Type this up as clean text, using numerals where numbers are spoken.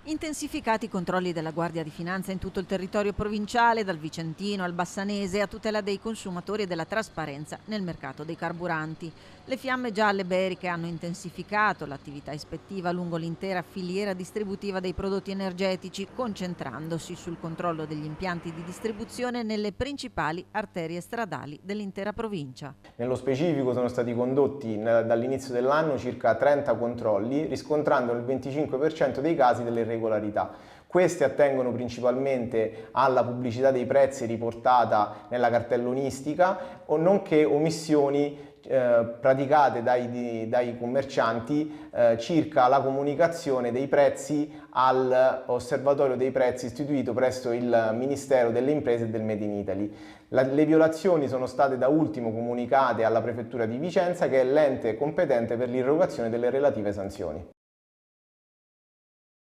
Intensificati i controlli della Guardia di Finanza in tutto il territorio provinciale, dal Vicentino al Bassanese, a tutela dei consumatori e della trasparenza nel mercato dei carburanti. Le fiamme gialle beriche hanno intensificato l'attività ispettiva lungo l'intera filiera distributiva dei prodotti energetici, concentrandosi sul controllo degli impianti di distribuzione nelle principali arterie stradali dell'intera provincia. Nello specifico sono stati condotti dall'inizio dell'anno circa 30 controlli, riscontrando nel 25% dei casi delle irregolarità. Questi attengono principalmente alla pubblicità dei prezzi riportata nella cartellonistica, nonché omissioni praticate dai commercianti circa la comunicazione dei prezzi all'osservatorio dei prezzi istituito presso il Ministero delle Imprese e del Made in Italy. Le violazioni sono state da ultimo comunicate alla Prefettura di Vicenza, che è l'ente competente per l'irrogazione delle relative sanzioni.